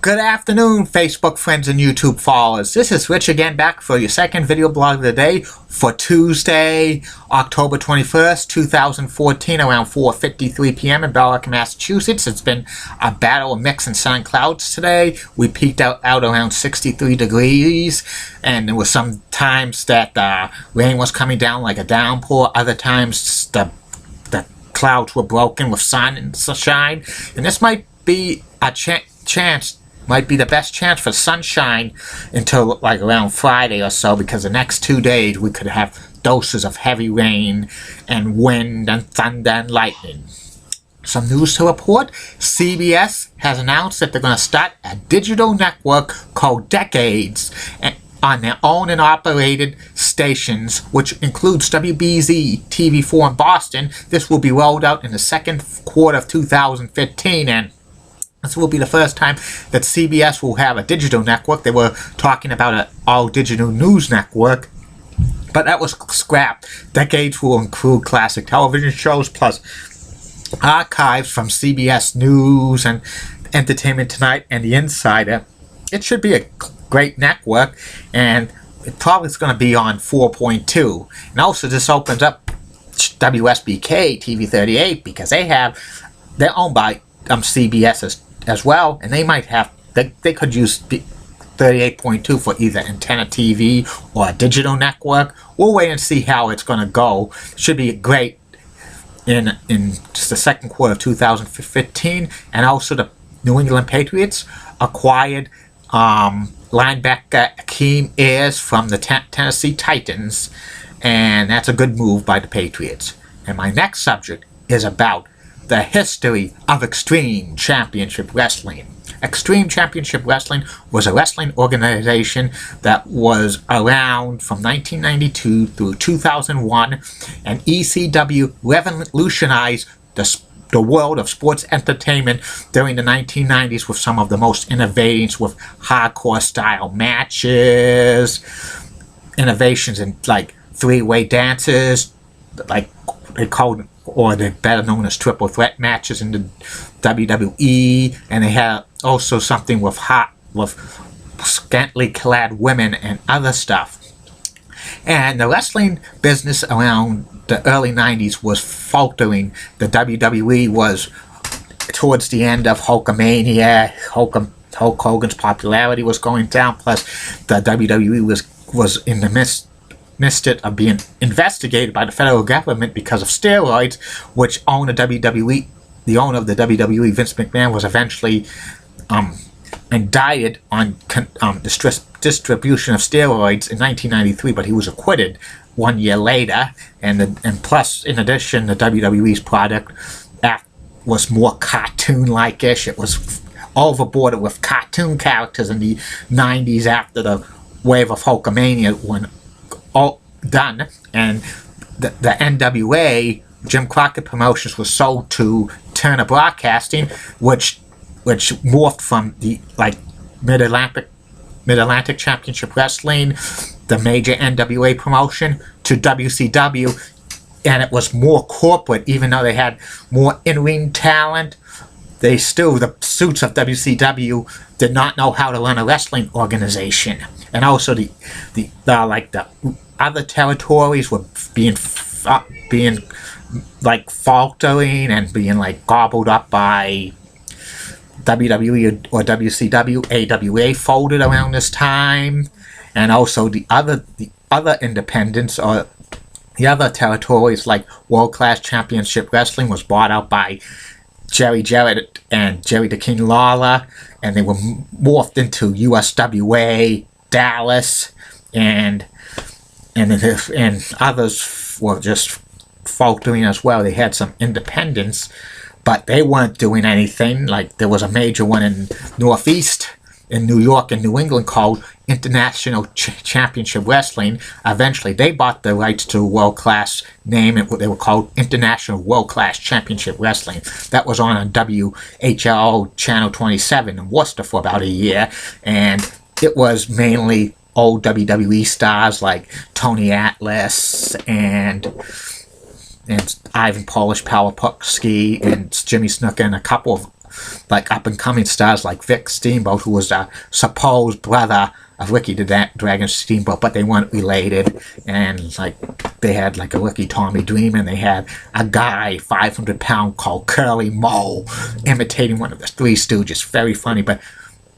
Good afternoon, Facebook friends and YouTube followers. This is Rich again, back for your second video blog of the day for Tuesday, October 21st, 2014, around 4:53 p.m. in Belleville, Massachusetts. It's been a battle of mix and sun clouds today. We peaked out around 63 degrees, and there were some times that rain was coming down like a downpour. Other times the clouds were broken with sun and sunshine, and this might be a chance. Might be the best chance for sunshine until like around Friday or so, because the next 2 days we could have doses of heavy rain and wind and thunder and lightning. Some news to report. CBS has announced that they're going to start a digital network called Decades on their owned and operated stations, which includes WBZ TV4 in Boston. This will be rolled out in the second quarter of 2015, and this will be the first time that CBS will have a digital network. They were talking about an all-digital news network, but that was scrapped. Decades will include classic television shows plus archives from CBS News and Entertainment Tonight and The Insider. It should be a great network, and it probably is going to be on 4.2. And also this opens up WSBK TV38, because they're owned by CBS as well, and they might have, they could use 38.2 for either antenna TV or a digital network. We'll wait and see how it's going to go. It should be great in just the second quarter of 2015. And also the New England Patriots acquired linebacker Akeem Ayers from the Tennessee Titans, and that's a good move by the Patriots. And my next subject is about the history of Extreme Championship Wrestling. Extreme Championship Wrestling was a wrestling organization that was around from 1992 through 2001, and ECW revolutionized the world of entertainment entertainment during the 1990s with some of the most innovations with hardcore style matches, innovations in like three-way dances, like they called, or they're better known as triple threat matches in the WWE, and they had also something with scantily clad women and other stuff. And the wrestling business around the early 90s was faltering. The WWE was towards the end of Hulkamania. Hulk Hogan's popularity was going down, plus the WWE was in the midst of being investigated by the federal government because of steroids, which owner WWE, the owner of the WWE, Vince McMahon, was eventually indicted on distribution of steroids in 1993, but he was acquitted 1 year later. And plus, in addition, the WWE's product was more cartoon-like-ish. It was overboarded with cartoon characters in the 90s after the wave of Hulkamania when all done, and the NWA, Jim Crockett Promotions, was sold to Turner Broadcasting, which morphed from the Mid-Atlantic Championship Wrestling, the major NWA promotion, to WCW, and it was more corporate. Even though they had more in-ring talent, the suits of WCW did not know how to run a wrestling organization. And also the other territories were being like faltering and being like gobbled up by WWE or WCW. AWA folded around this time, and also the other independents or the other territories, like World Class Championship Wrestling, was bought out by Jerry Jarrett and Jerry the King Lawler, and they were morphed into USWA Dallas, and others were just faltering as well. They had some independents, but they weren't doing anything. Like there was a major one in Northeast, in New York and New England, called International Championship Wrestling. Eventually, they bought the rights to World Class name, and they were called International World Class Championship Wrestling. That was on WHLO Channel 27 in Worcester for about a year, and it was mainly old WWE stars like Tony Atlas and Ivan Polish Pawlowski and Jimmy Snuka and a couple of like up-and-coming stars like Vic Steamboat, who was the supposed brother of Ricky the Dragon Steamboat, but they weren't related. And like they had like a Ricky Tommy Dreamer, and they had a guy 500-pound called Curly Moe imitating one of the Three Stooges. Very funny, but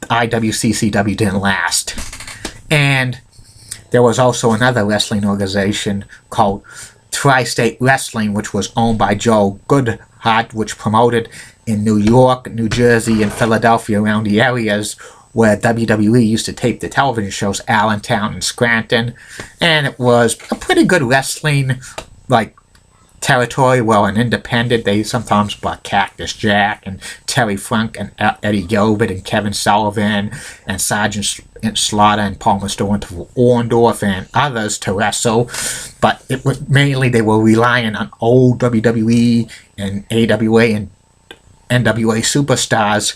IWCCW didn't last. And there was also another wrestling organization called Tri-State Wrestling, which was owned by Joe Goodhart, which promoted in New York, New Jersey, and Philadelphia, around the areas where WWE used to tape the television shows, Allentown and Scranton. And it was a pretty good wrestling like territory. Well, an independent, they sometimes brought Cactus Jack and Terry Funk and Eddie Gilbert and Kevin Sullivan and Sergeant Slaughter and Paul Orndorff and others to wrestle. But it was mainly they were relying on old WWE and AWA and NWA superstars,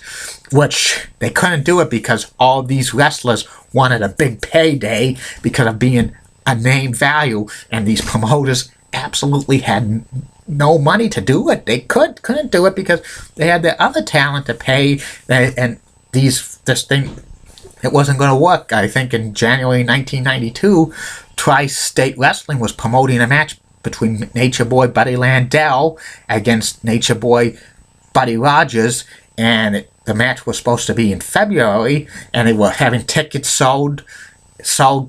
which they couldn't do it because all these wrestlers wanted a big payday because of being a name value, and these promoters absolutely had no money to do it. They couldn't do it because they had their other talent to pay, and this thing, it wasn't going to work. I think in January 1992, Tri-State Wrestling was promoting a match between Nature Boy Buddy Landel against Nature Boy Buddy Rogers, and the match was supposed to be in February, and they were having tickets sold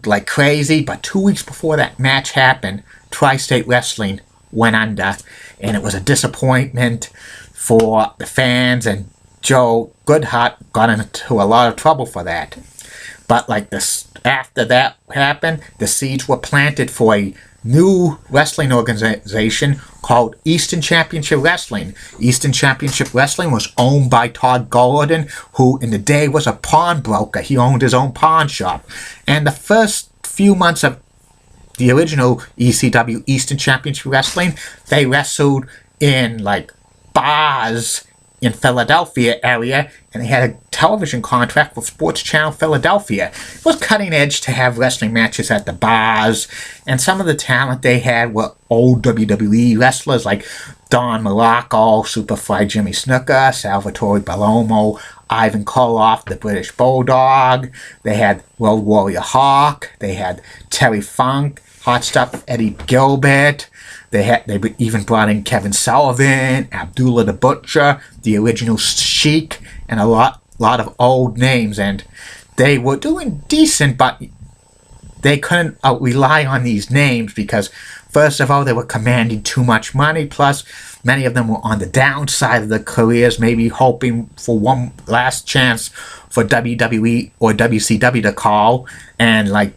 like crazy. But 2 weeks before that match happened, Tri-State Wrestling went under, and it was a disappointment for the fans, and Joe Goodhart got into a lot of trouble for that. But like this, after that happened, the seeds were planted for a new wrestling organization called Eastern Championship Wrestling. Eastern Championship Wrestling was owned by Todd Gordon, who in the day was a pawnbroker. He owned his own pawn shop. And the first few months of the original ECW, Eastern Championship Wrestling, they wrestled in like bars in Philadelphia area, and they had a television contract with Sports Channel Philadelphia. It was cutting edge to have wrestling matches at the bars, and some of the talent they had were old WWE wrestlers like Don Muraco, Superfly Jimmy Snuka, Salvatore Bellomo, Ivan Koloff, the British Bulldog. They had Road Warrior Hawk. They had Terry Funk, Hot Stuff Eddie Gilbert. They even brought in Kevin Sullivan, Abdullah the Butcher, the original Sheik, and a lot of old names. And they were doing decent, but they couldn't rely on these names because, first of all, they were commanding too much money. Plus, many of them were on the downside of their careers, maybe hoping for one last chance for WWE or WCW to call. And like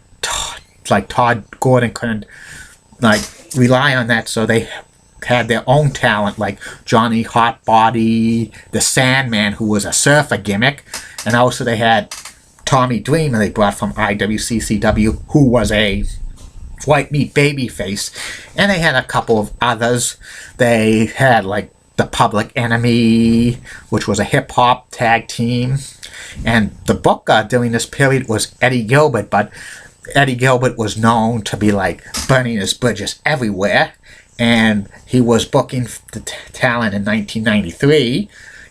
Todd Gordon couldn't rely on that, so they had their own talent like Johnny Hotbody, the Sandman, who was a surfer gimmick, and also they had Tommy Dreamer they brought from IWCCW, who was a white meat babyface, and they had a couple of others. They had like the Public Enemy, which was a hip-hop tag team, and the booker during this period was Eddie Gilbert, but Eddie Gilbert was known to be like burning his bridges everywhere, and he was booking the talent in 1993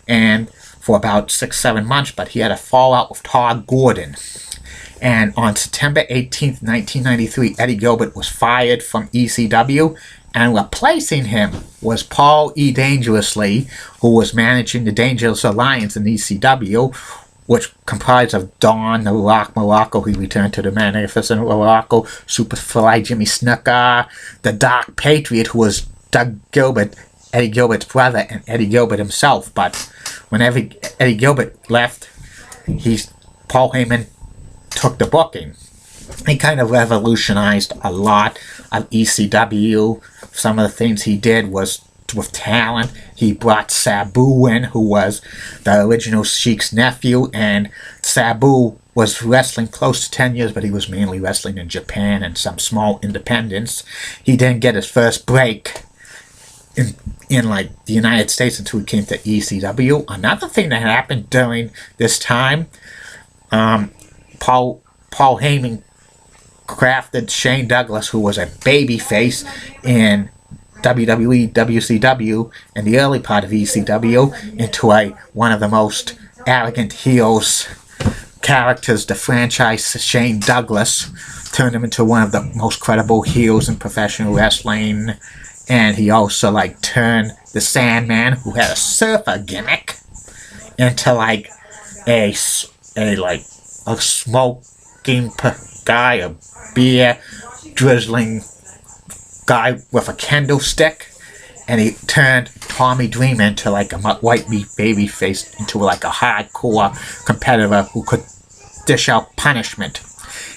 and for about 6-7 months, but he had a fallout with Todd Gordon. And on September 18th, 1993, Eddie Gilbert was fired from ECW, and replacing him was Paul E. Dangerously, who was managing the Dangerous Alliance in ECW, which comprised of Don the Rock Muraco, he returned to the Magnificent Muraco, Superfly Jimmy Snuka, the Dark Patriot, who was Doug Gilbert, Eddie Gilbert's brother, and Eddie Gilbert himself. But whenever Eddie Gilbert left, Paul Heyman took the booking. He kind of revolutionized a lot of ECW. Some of the things he did was with talent. He brought Sabu in, who was the original Sheik's nephew, and Sabu was wrestling close to 10 years, but he was mainly wrestling in Japan and some small independents. He didn't get his first break in like the United States until he came to ECW. Another thing that happened during this time, Paul Heyman crafted Shane Douglas, who was a babyface in WWE, WCW, and the early part of ECW into one of the most arrogant heels characters, the franchise Shane Douglas, turned him into one of the most credible heels in professional wrestling. And he also turned the Sandman, who had a surfer gimmick, into a smoking guy, a beer drizzling guy with a kendo stick. And he turned Tommy Dreamer into a white meat baby face, into a hardcore competitor who could dish out punishment.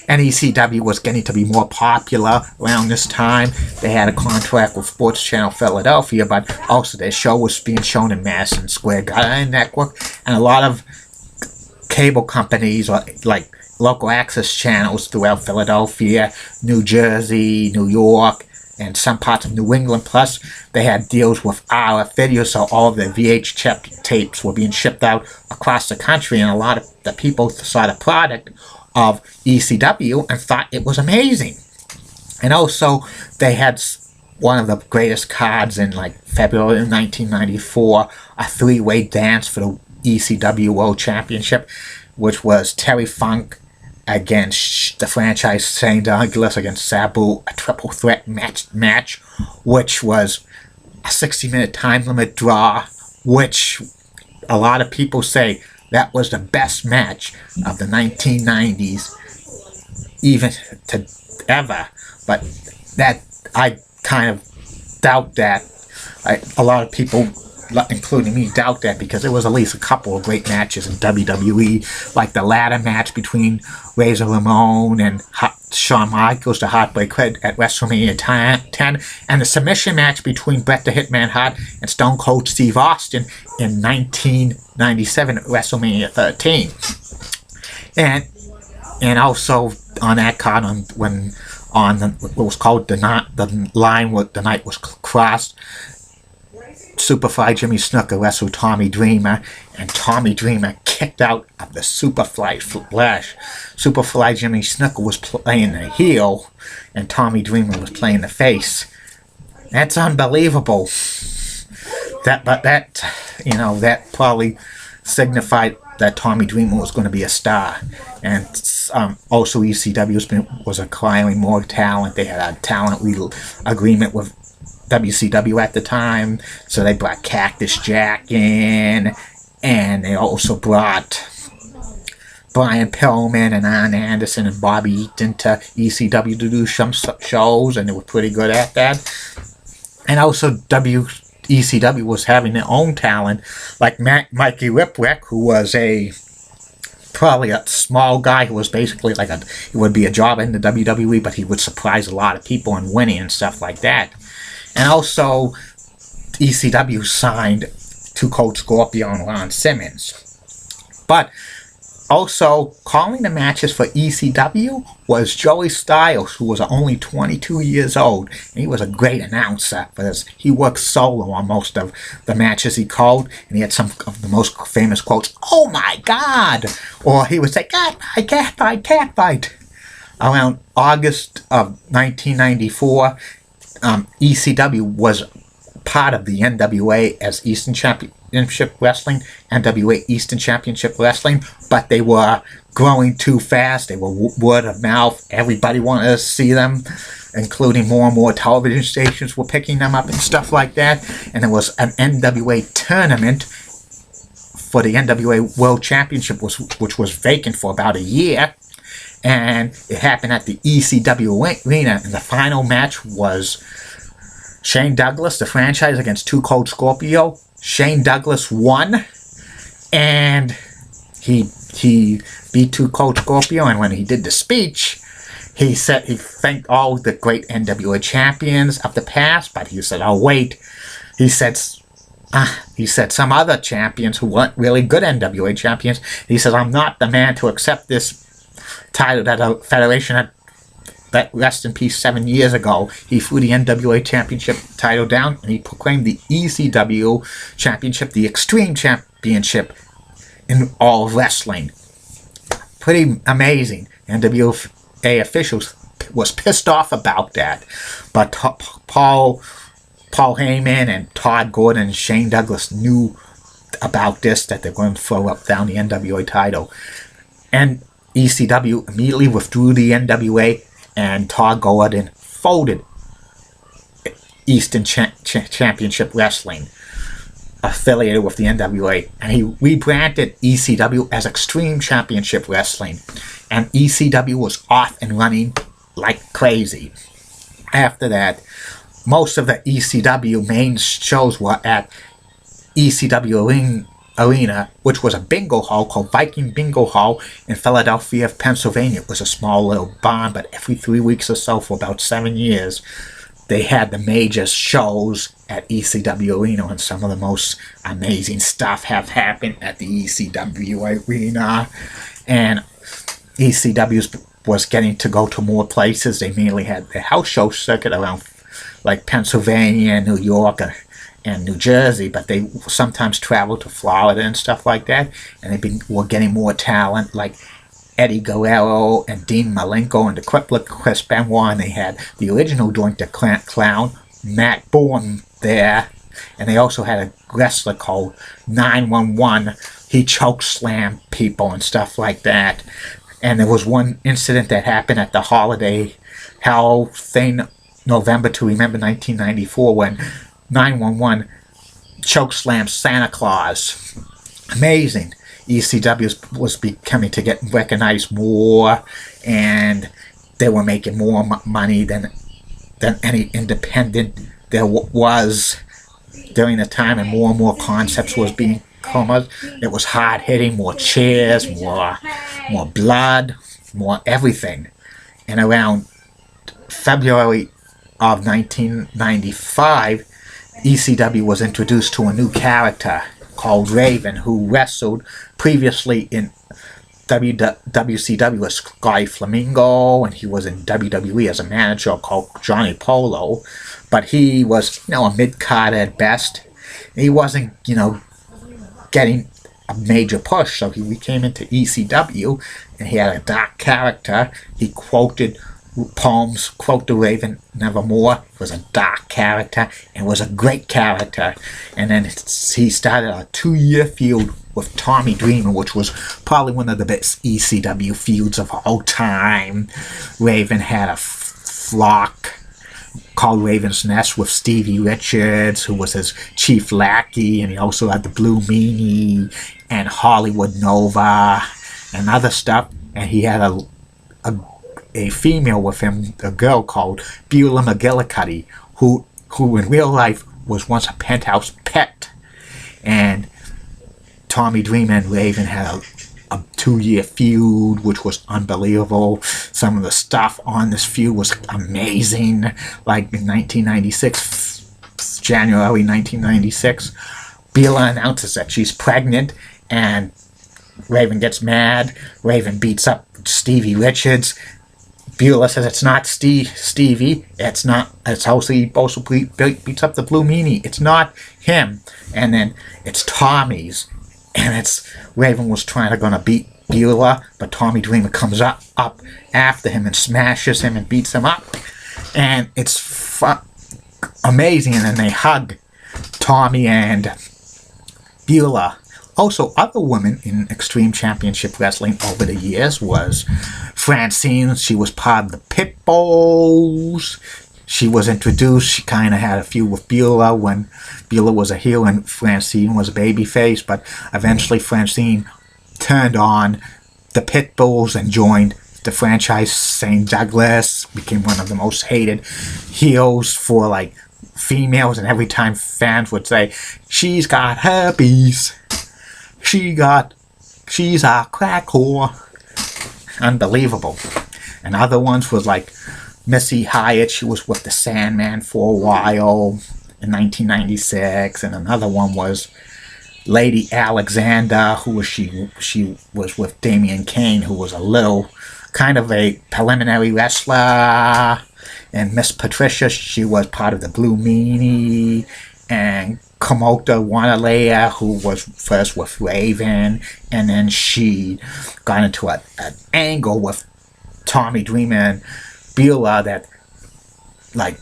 And ECW was getting to be more popular around this time. They had a contract with Sports Channel Philadelphia, but also their show was being shown in Madison Square Garden Network, and a lot of cable companies, or local access channels throughout Philadelphia, New Jersey, New York, and some parts of New England. Plus, they had deals with RF Video, so all of the VH tapes were being shipped out across the country, and a lot of the people saw the product of ECW and thought it was amazing. And also, they had one of the greatest cards in February of 1994, a three-way dance for the ECW World Championship, which was Terry Funk against the franchise Shane Douglas against Sabu, a triple threat match, which was a 60-minute time limit draw, which a lot of people say that was the best match of the 1990s, even to ever. But that, I kind of doubt that. A lot of people, including me, doubt that, because there was at least a couple of great matches in WWE, like the ladder match between Razor Ramon and Shawn Michaels, the Heartbreak Kid, at WrestleMania 10, and the submission match between Bret the Hitman Hart and Stone Cold Steve Austin in 1997 at WrestleMania 13. And also on that card, what was called the line where the night was crossed, Superfly Jimmy Snuka wrestled Tommy Dreamer, and Tommy Dreamer kicked out of the Superfly Flash. Superfly Jimmy Snuka was playing the heel, and Tommy Dreamer was playing the face. That's unbelievable. That probably signified that Tommy Dreamer was going to be a star. And also ECW was acquiring more talent. They had a talent agreement with WCW at the time, so they brought Cactus Jack in, and they also brought Brian Pillman and Arn Anderson and Bobby Eaton to ECW to do some shows, and they were pretty good at that. And also ECW was having their own talent, like Mikey Whipwreck, who was probably a small guy who was basically he would be a job in the WWE, but he would surprise a lot of people and winning and stuff like that. And also, ECW signed Too Cold Scorpio and Ron Simmons. But also, calling the matches for ECW was Joey Styles, who was only 22 years old. And he was a great announcer for this. He worked solo on most of the matches he called, and he had some of the most famous quotes, "Oh my God!" Or he would say, "Catfight, catfight, catfight." Around August of 1994, ECW was part of the NWA as Eastern Championship Wrestling, NWA Eastern Championship Wrestling, but they were growing too fast. They were word of mouth. Everybody wanted to see them, including more and more television stations were picking them up and stuff like that. And there was an NWA tournament for the NWA World Championship, which was vacant for about a year. And it happened at the ECW Arena, and the final match was Shane Douglas, the franchise, against Too Cold Scorpio. Shane Douglas won, and he beat Too Cold Scorpio, and when he did the speech, he thanked all the great NWA champions of the past, but he said, "Oh wait," he said some other champions who weren't really good NWA champions. He said, "I'm not the man to accept this title that a federation had, that rest in peace 7 years ago." He threw the NWA Championship title down, and he proclaimed the ECW Championship the Extreme Championship in all of wrestling. Pretty amazing. NWA officials was pissed off about that, but Paul Paul Heyman and Todd Gordon and Shane Douglas knew about this, that they're going to throw up down the NWA title. And ECW immediately withdrew the NWA, and Todd Gordon folded Eastern Championship Wrestling, affiliated with the NWA, and he rebranded ECW as Extreme Championship Wrestling, and ECW was off and running like crazy. After that, most of the ECW main shows were at ECW Arena, which was a bingo hall called Viking Bingo Hall in Philadelphia, Pennsylvania. It was a small little barn, but every 3 weeks or so for about 7 years, they had the major shows at ECW Arena, and some of the most amazing stuff have happened at the ECW Arena. And ECW was getting to go to more places. They mainly had their house show circuit around like Pennsylvania, New York, and New Jersey, but they sometimes traveled to Florida and stuff like that, and were getting more talent like Eddie Guerrero and Dean Malenko and the Crippler Chris Benoit, and they had the original Doink the Clown, Matt Bourne there, and they also had a wrestler called 911. He choke slammed people and stuff like that. And there was one incident that happened at the Holiday Hell thing, November to Remember 1994, when 911 chokeslammed Santa Claus. Amazing. ECW was becoming to get recognized more, and they were making more money than any independent there was during the time, and more concepts was being come up. It was hard hitting, more chairs, more blood, more everything. And around February of 1995, ECW was introduced to a new character called Raven, who wrestled previously in WCW as Guy Flamingo, and he was in WWE as a manager called Johnny Polo, but he was, a mid-card at best. He wasn't, getting a major push, so he came into ECW, and he had a dark character. He quoted poems, quote the Raven Nevermore. It was a dark character, and was a great character. And then he started a 2-year feud with Tommy Dreamer, which was probably one of the best ECW feuds of all time. Raven had a flock called Raven's Nest with Stevie Richards, who was his chief lackey, and he also had the Blue Meanie and Hollywood Nova and other stuff. And he had a female with him, a girl called Beulah McGillicuddy, who in real life was once a Penthouse pet. And Tommy Dreamer and Raven had a 2-year feud, which was unbelievable. Some of the stuff on this feud was amazing. Like in 1996, January 1996, Beulah announces that she's pregnant, and Raven gets mad. Raven beats up Stevie Richards. Beulah says it's not Stevie. It's also he also beats up the Blue Meanie. It's not him. And then it's Tommy's. And it's Raven was gonna beat Beulah, but Tommy Dreamer comes up after him and smashes him and beats him up. And it's amazing. And then they hug, Tommy and Beulah. Also, other women in Extreme Championship Wrestling over the years was Francine. She was part of the Pitbulls. She was introduced. She kind of had a feud with Beulah when Beulah was a heel and Francine was a babyface. But eventually Francine turned on the Pitbulls and joined the franchise. St. Douglas became one of the most hated heels for like females. And every time fans would say, "She's got herpes. She's a crack whore." Unbelievable. And other ones was like Missy Hyatt. She was with the Sandman for a while in 1996. And another one was Lady Alexander, she was with Damian Kane, who was a little kind of a preliminary wrestler. And Miss Patricia, she was part of the Blue Meanie. And Komodo Wanalea, who was first with Raven, and then she got into an angle with Tommy Dreamer and Beulah that, like,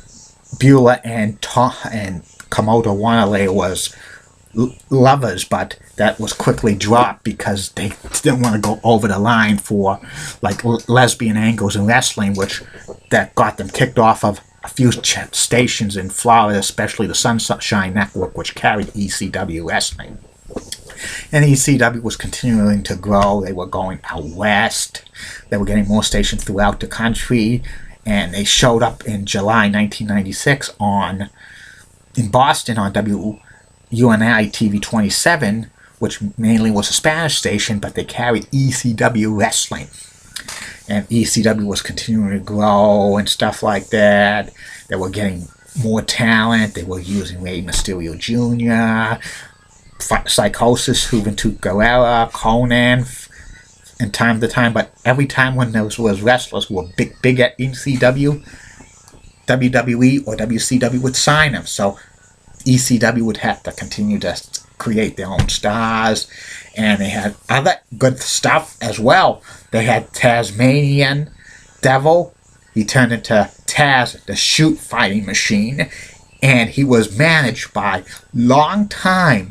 Beulah and Komodo Wanale was lovers, but that was quickly dropped because they didn't want to go over the line for like lesbian angles in wrestling, which that got them kicked off of a few stations in Florida, especially the Sunshine Network, which carried ECW wrestling. And ECW was continuing to grow. They were going out west. They were getting more stations throughout the country, and they showed up in July 1996 in Boston on WUNI TV 27, which mainly was a Spanish station, but they carried ECW wrestling. And ECW was continuing to grow and stuff like that. They were getting more talent. They were using Rey Mysterio Jr., Psychosis, Juventud Guerrera, Conan, in time to time. But every time when there was wrestlers who were big at ECW, WWE or WCW would sign them. So ECW would have to continue to create their own stars. And they had other good stuff as well. They had Tasmanian Devil. He turned into Taz, the Shoot Fighting Machine. And he was managed by long-time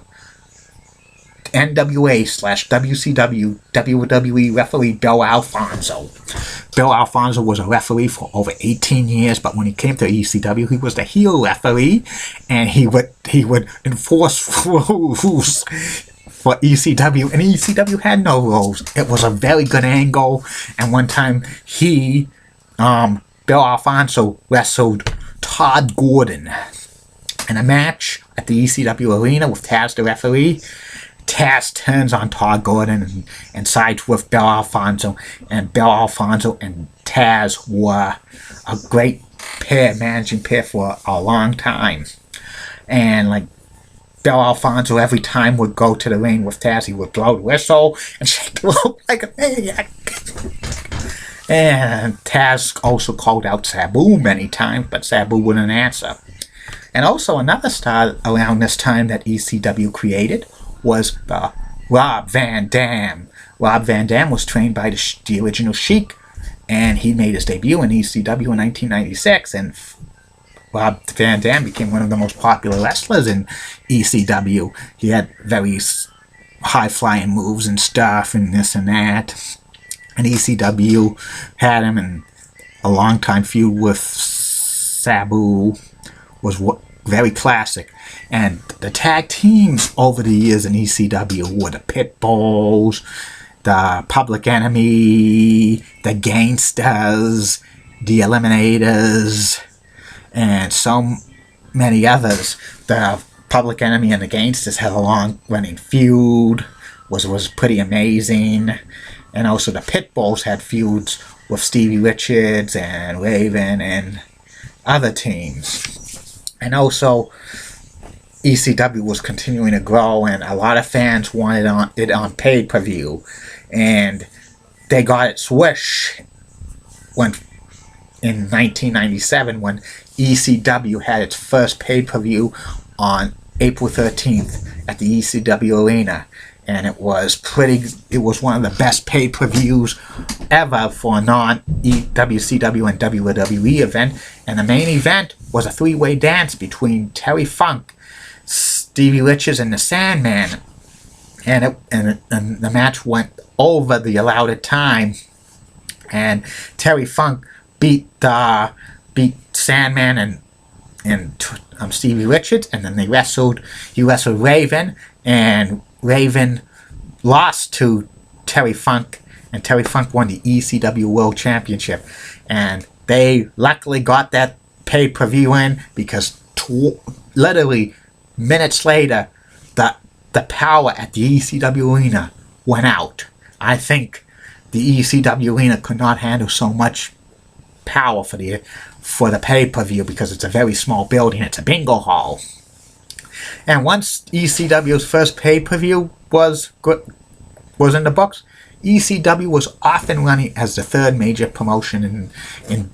NWA/WCW WWE referee Bill Alfonso. Bill Alfonso was a referee for over 18 years, but when he came to ECW, he was the heel referee, and he would enforce rules for ECW, and ECW had no rules. It was a very good angle, and one time Bill Alfonso wrestled Todd Gordon in a match at the ECW arena with Taz the referee. Taz turns on Todd Gordon and sides with Bill Alfonso, and Bill Alfonso and Taz were a great pair, managing pair for a long time. And like Bill Alfonso, every time would go to the ring with Taz, he would blow the whistle and shake the rope like a maniac. And Taz also called out Sabu many times, but Sabu wouldn't answer. And also another star around this time that ECW created was Rob Van Dam. Rob Van Dam was trained by the original Sheik, and he made his debut in ECW in 1996, and Rob Van Dam became one of the most popular wrestlers in ECW. He had very high-flying moves and stuff and this and that, and ECW had him in a long-time feud with Sabu. Was very classic. And the tag teams over the years in ECW were the Pitbulls, the Public Enemy, the Gangsters, the Eliminators, and so many others. The Public Enemy and the Gangsters had a long-running feud, was pretty amazing. And also the Pitbulls had feuds with Stevie Richards and Raven and other teams. And also, ECW was continuing to grow, and a lot of fans wanted it on pay-per-view. And they got it switched in 1997 when ECW had its first pay-per-view on April 13th at the ECW Arena. And it was one of the best pay-per-views ever for a non-WCW and WWE event. And the main event was a three-way dance between Terry Funk, Stevie Richards, and the Sandman. And the match went over the allotted time. And Terry Funk beat Sandman and Stevie Richards, and then he wrestled Raven, and Raven lost to Terry Funk, and Terry Funk won the ECW World Championship. And they luckily got that pay-per-view in because literally minutes later, the power at the ECW Arena went out. I think the ECW Arena could not handle so much power for the pay-per-view because it's a very small building. It's a bingo hall. And once ECW's first pay-per-view was in the books, ECW was often running as the third major promotion in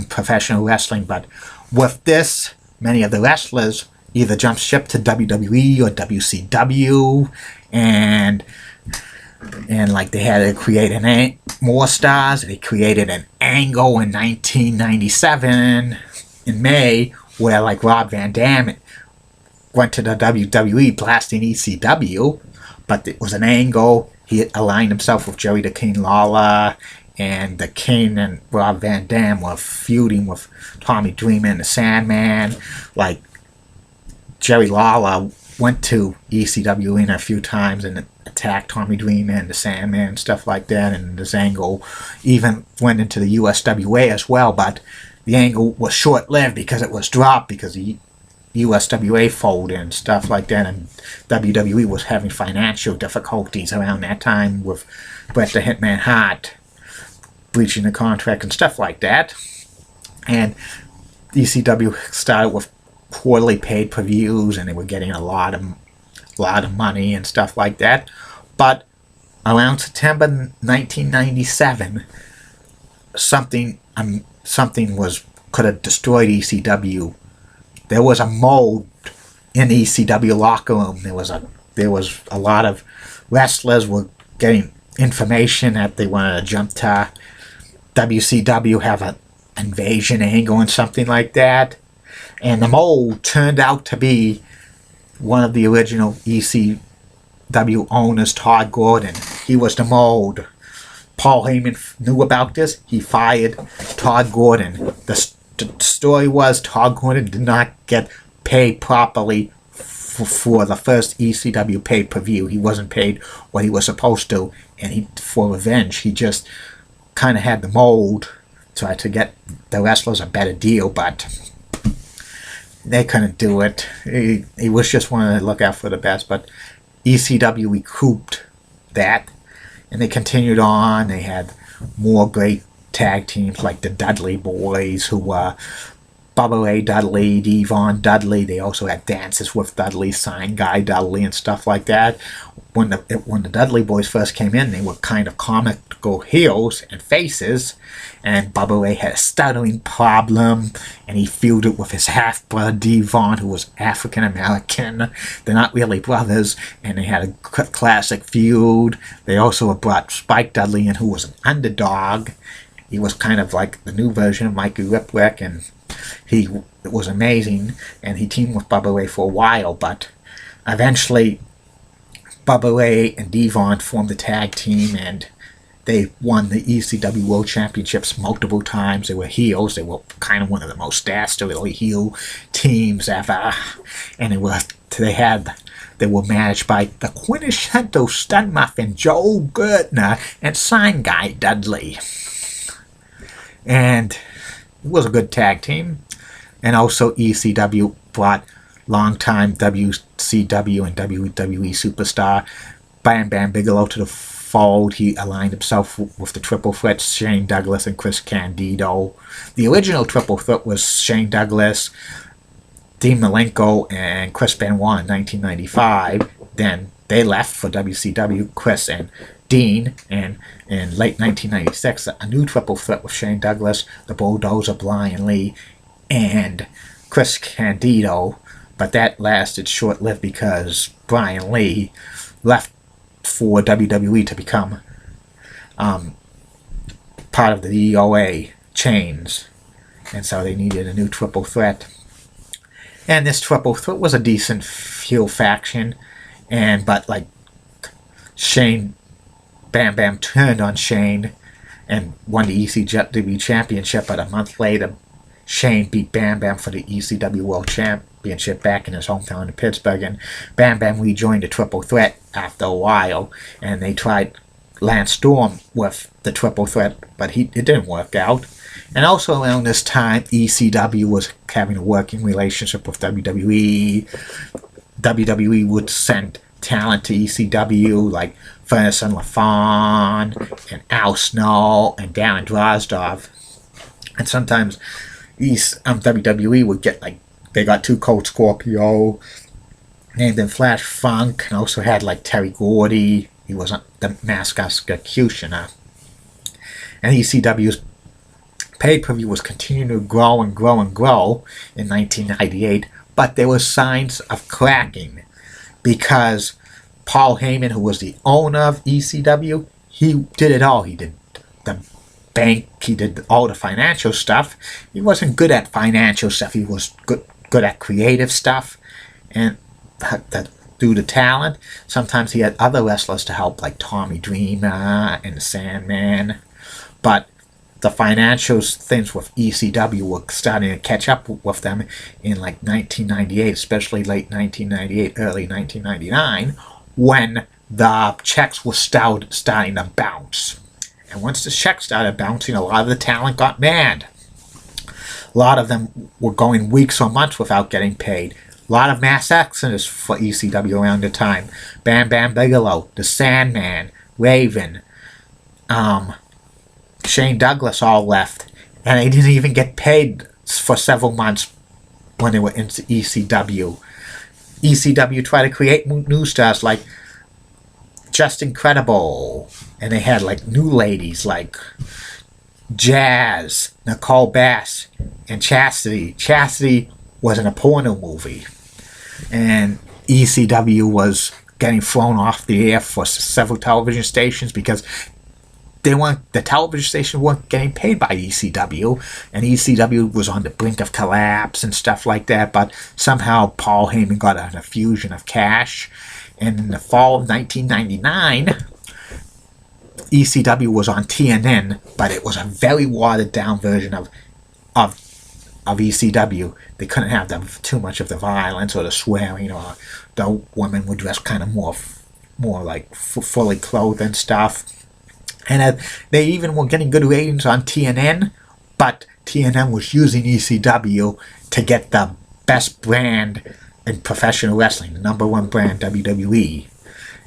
professional wrestling. But with this, many of the wrestlers either jumped ship to WWE or WCW, and like they had to create more stars. They created an Angle in 1997. in May, where like Rob Van Dam went to the WWE blasting ECW, but it was an angle. He aligned himself with Jerry the King Lawler, and the King and Rob Van Dam were feuding with Tommy Dreamer and the Sandman. Like, Jerry Lawler went to ECW in a few times and attacked Tommy Dreamer and the Sandman and stuff like that, and this angle even went into the USWA as well, but the angle was short-lived because it was dropped because the USWA folded and stuff like that, and WWE was having financial difficulties around that time with Bret the Hitman Hart breaching the contract and stuff like that. And ECW started with poorly paid per-views, and they were getting a lot of money and stuff like that. But around September 1997, something could have destroyed ECW. There was a mold in the ECW locker room. There was a lot of wrestlers were getting information that they wanted to jump to WCW, have an invasion angle and something like that. And the mold turned out to be one of the original ECW owners, Todd Gordon. He was the mold. Paul Heyman knew about this. He fired Todd Gordon. The story was Todd Gordon did not get paid properly for the first ECW pay-per-view. He wasn't paid what he was supposed to, and for revenge, he just kind of had the mold, tried to get the wrestlers a better deal, but they couldn't do it. He was just wanting to look out for the best, but ECW recouped that, and they continued on. They had more great tag teams like the Dudley Boys, who were Bubba Ray Dudley, Devon Dudley. They also had dances with Dudley, Sign Guy Dudley, and stuff like that. When the Dudley Boys first came in, they were kind of comical heels and faces, and Bubba Ray had a stuttering problem, and he feuded with his half-brother Devon, who was African-American. They're not really brothers, and they had a classic feud. They also brought Spike Dudley in, who was an underdog. He was kind of like the new version of Mikey Whipwreck, and it was amazing, and he teamed with Bubba Ray for a while, but eventually Bubba Ray and Devon formed a tag team, and they won the ECW World Championships multiple times. They were heels. They were kind of one of the most dastardly heel teams ever, and they were managed by the quintessential stunt muffin Joe Gertner and Sign Guy Dudley, and it was a good tag team. And also ECW brought longtime WCW and WWE superstar Bam Bam Bigelow to the fold. He aligned himself with the Triple Threat, Shane Douglas and Chris Candido. The original Triple Threat was Shane Douglas, Dean Malenko, and Chris Benoit in 1995. Then they left for WCW, Chris and Dean, and in late 1996, a new Triple Threat with Shane Douglas, the Bulldozer, Brian Lee, and Chris Candido. But that lasted short-lived because Brian Lee left for WWE to become part of the EOA chains, and so they needed a new Triple Threat. And this Triple Threat was a decent heel faction, but like Shane, Bam Bam turned on Shane and won the ECW Championship, but a month later Shane beat Bam Bam for the ECW World Championship back in his hometown of Pittsburgh, and Bam Bam rejoined the Triple Threat after a while, and they tried Lance Storm with the Triple Threat, but it didn't work out. And also around this time, ECW was having a working relationship with WWE. WWE would send talent to ECW like Ferguson LaFawn and Al Snow and Darren Drozdov. And sometimes WWE would get they got Two Cold Scorpio, named him Flash Funk, and also had Terry Gordy. He was the Mask Executioner. And ECW's pay-per-view was continuing to grow and grow and grow in 1998, but there were signs of cracking because Paul Heyman, who was the owner of ECW, he did it all. He did the bank. He did all the financial stuff. He wasn't good at financial stuff. He was good at creative stuff, and that due to talent. Sometimes he had other wrestlers to help, like Tommy Dreamer and the Sandman, but the financial things with ECW were starting to catch up with them in like 1998, especially late 1998, early 1999, when the checks were starting to bounce. And once the checks started bouncing, a lot of the talent got mad. A lot of them were going weeks or months without getting paid. A lot of mass exodus for ECW around the time. Bam Bam Bigelow, the Sandman, Raven, Shane Douglas all left, and they didn't even get paid for several months when they were in ECW. ECW tried to create new stars like Just Incredible, and they had like new ladies like Jazz, Nicole Bass, and Chastity. Chastity was in a porno movie, and ECW was getting thrown off the air for several television stations because the television station weren't getting paid by ECW, and ECW was on the brink of collapse and stuff like that. But somehow Paul Heyman got an infusion of cash, and in the fall of 1999, ECW was on TNN, but it was a very watered down version of ECW. They couldn't have too much of the violence or the swearing, or the women would dress kind of more like fully clothed and stuff. And they even were getting good ratings on TNN, but TNN was using ECW to get the best brand in professional wrestling, the #1 brand, WWE.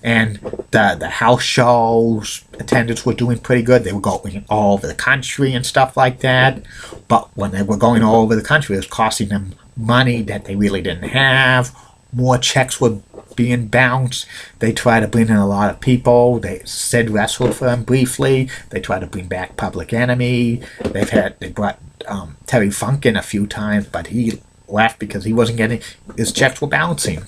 And the house shows attendance were doing pretty good. They were going all over the country and stuff like that. But when they were going all over the country, it was costing them money that they really didn't have. More checks were being bounced. They tried to bring in a lot of people. Sid wrestled for them briefly. They tried to bring back Public Enemy. They brought Terry Funk in a few times, but he left because he wasn't getting, his checks were bouncing.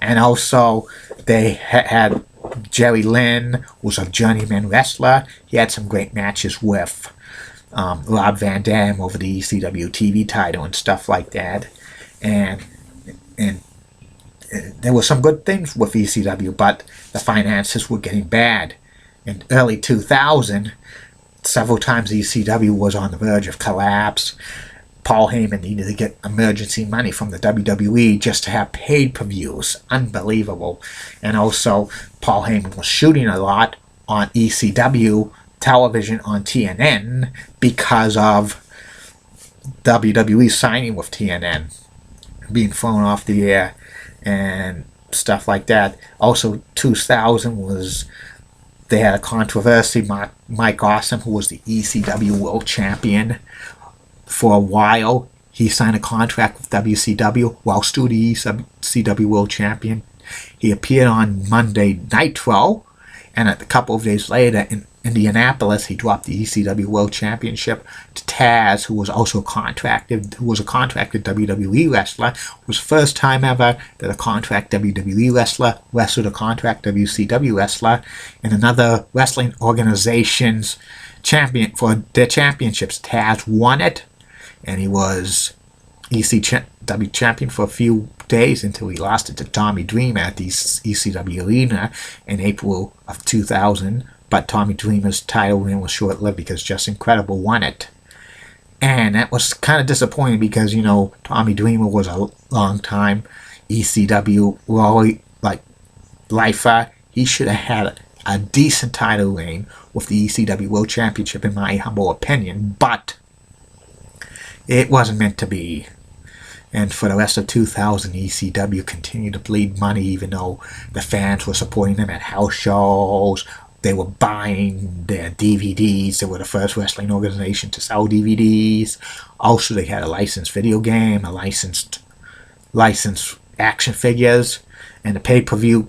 And also they had Jerry Lynn, who was a journeyman wrestler. He had some great matches with Rob Van Dam over the ECW TV title and stuff like that. And there were some good things with ECW, but the finances were getting bad. In early 2000, several times ECW was on the verge of collapse. Paul Heyman needed to get emergency money from the WWE just to have pay-per-views. Unbelievable. And also, Paul Heyman was shooting a lot on ECW television on TNN because of WWE signing with TNN, being thrown off the air and stuff like that. Also, 2000 was, they had a controversy. Mike Awesome, who was the ECW World Champion for a while, he signed a contract with WCW while still the ECW World Champion. He appeared on Monday Nitro, and a couple of days later in Indianapolis, he dropped the ECW World Championship to Taz, who was a contracted WWE wrestler. It was the first time ever that a contract WWE wrestler wrestled a contract WCW wrestler in another wrestling organization's champion for their championships. Taz won it, and he was ECW champion for a few days until he lost it to Tommy Dreamer at the ECW Arena in April of 2000. But Tommy Dreamer's title reign was short-lived because Just Incredible won it. And that was kind of disappointing because, you know, Tommy Dreamer was a long-time ECW lifer. He should have had a decent title reign with the ECW World Championship, in my humble opinion. But it wasn't meant to be. And for the rest of 2000, ECW continued to bleed money, even though the fans were supporting them at house shows. They were buying their DVDs. They were the first wrestling organization to sell DVDs. Also, they had a licensed video game, a licensed action figures, and the pay-per-view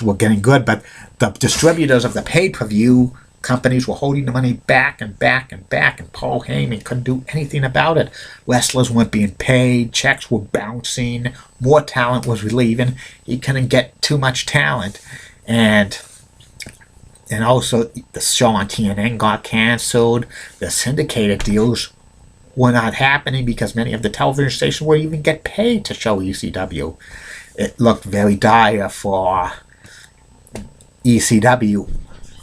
were getting good. But the distributors of the pay-per-view companies were holding the money back and back and back, and Paul Heyman couldn't do anything about it. Wrestlers weren't being paid, checks were bouncing, more talent was leaving. He couldn't get too much talent, and and also the show on TNN got canceled. The syndicated deals were not happening because many of the television stations wouldn't even get paid to show ECW. It looked very dire for ECW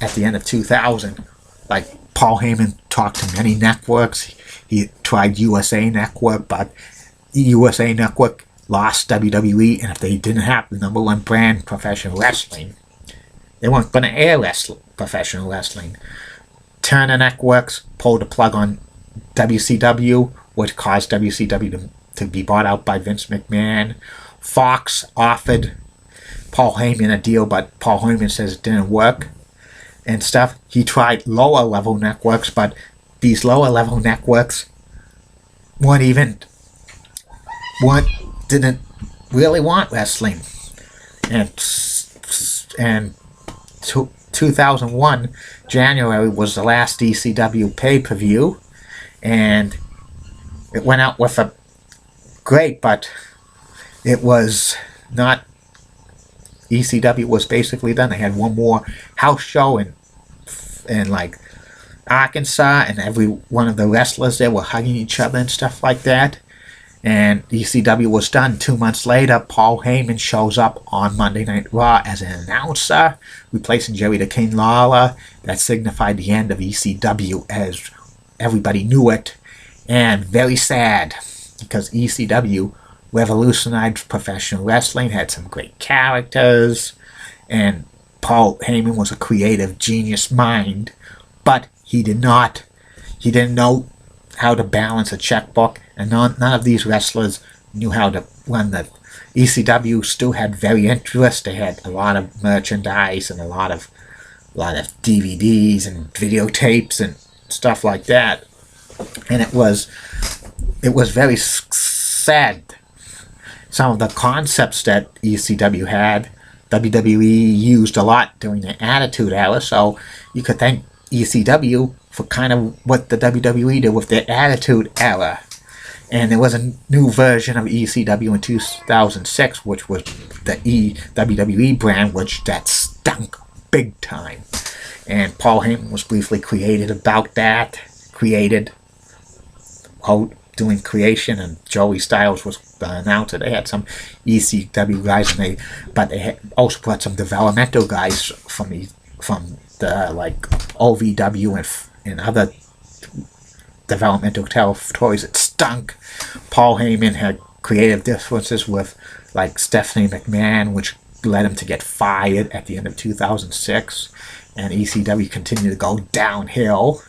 at the end of 2000. Like, Paul Heyman talked to many networks. He tried USA Network, but USA Network lost WWE, and if they didn't have the #1 brand, professional wrestling, they weren't going to air professional wrestling. Turner Networks pulled the plug on WCW, which caused WCW to be bought out by Vince McMahon. Fox offered Paul Heyman a deal, but Paul Heyman says it didn't work and stuff. He tried lower level networks, but these lower level networks didn't really want wrestling. And 2001 January was the last ECW pay-per-view, and it went out with a great, but it was not. ECW was basically done. They had one more house show in like Arkansas, and every one of the wrestlers there were hugging each other and stuff like that. And ECW was done. 2 months later, Paul Heyman shows up on Monday Night Raw as an announcer, replacing Jerry the King Lawler. That signified the end of ECW as everybody knew it. And very sad, because ECW revolutionized professional wrestling, had some great characters, and Paul Heyman was a creative genius mind, but he didn't know how to balance a checkbook, and none of these wrestlers knew how to run the. ECW still had very interest. They had a lot of merchandise and a lot of DVDs and videotapes and stuff like that, and it was very sad. Some of the concepts that ECW had, WWE used a lot during the Attitude Era, so you could thank ECW for kind of what the WWE did with the Attitude Era. And there was a new version of ECW in 2006, which was the WWE brand, which that stunk big time. And Paul Heyman was briefly created about that, doing creation, and Joey Styles was the announcer. They had some ECW guys, but they had also brought some developmental guys from the like OVW and other developmental territories. It stunk. Paul Heyman had creative differences with like Stephanie McMahon, which led him to get fired at the end of 2006, and ECW continued to go downhill.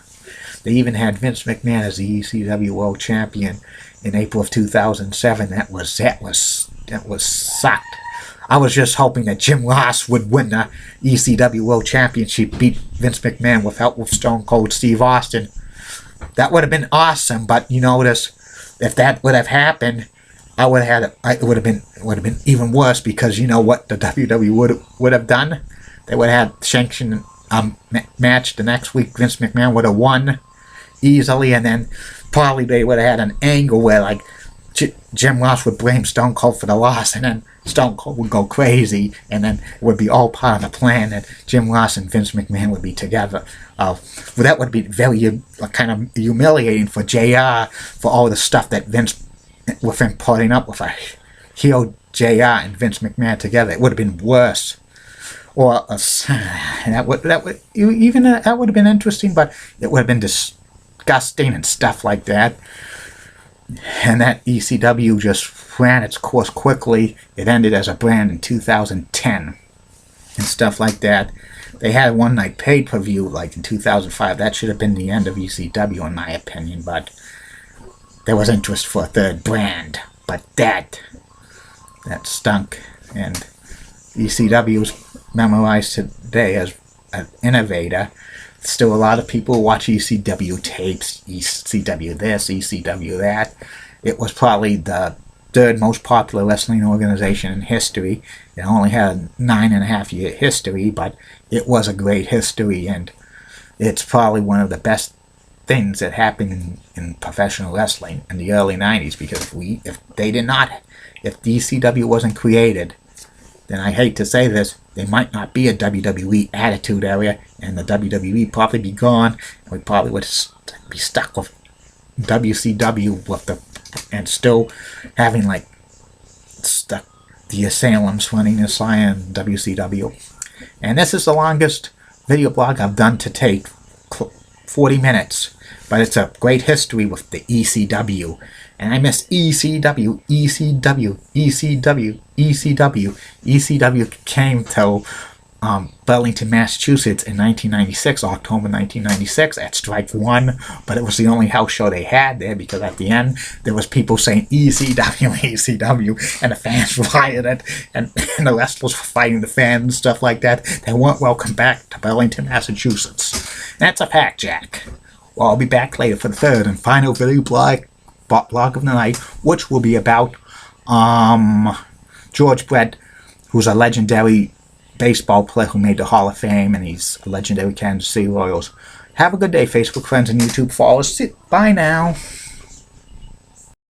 They even had Vince McMahon as the ECW World Champion in April of 2007. That was sucked. I was just hoping that Jim Ross would win the ECW World Championship, beat Vince McMahon with Stone Cold Steve Austin. That would have been awesome. But you notice, if that would have happened, it would have been even worse, because you know what the WWE would have done? They would have had sanctioned match the next week. Vince McMahon would have won easily, and then probably they would have had an angle where like Jim Ross would blame Stone Cold for the loss, and then Stone Cold would go crazy, and then it would be all part of the plan that Jim Ross and Vince McMahon would be together. Well, that would be very kind of humiliating for JR, for all the stuff that Vince, with him putting up with a heel JR and Vince McMahon together. It would have been worse. Or that would have been interesting, but it would have been disgusting and stuff like that. And that ECW just ran its course quickly. It ended as a brand in 2010 and stuff like that. They had one night pay-per-view like in 2005. That should have been the end of ECW in my opinion, but there was interest for a third brand. But that stunk, and ECW's memorized today as an innovator. Still a lot of people watch ECW tapes, ECW this, ECW that. It was probably the third most popular wrestling organization in history. It only had a 9.5-year history, but it was a great history, and it's probably one of the best things that happened in professional wrestling in the early 90s, because if ECW wasn't created, then I hate to say this, there might not be a WWE Attitude Era, and the WWE probably be gone, and we probably would be stuck with WCW and still having like stuck the Asylums running aside WCW. And this is the longest video blog I've done to take, 40 minutes. But it's a great history with the ECW. And I miss ECW, ECW, ECW, ECW. ECW came to Burlington, Massachusetts in 1996, October 1996 at Strike 1. But it was the only house show they had there, because at the end there was people saying ECW, ECW, and the fans rioted, and the wrestlers were fighting the fans and stuff like that. They weren't welcome back to Burlington, Massachusetts. That's a fact, Jack. Well, I'll be back later for the third and final video blog of the night, which will be about George Brett, who's a legendary baseball player who made the Hall of Fame, and he's a legendary Kansas City Royals. Have a good day, Facebook friends and YouTube followers. Bye now.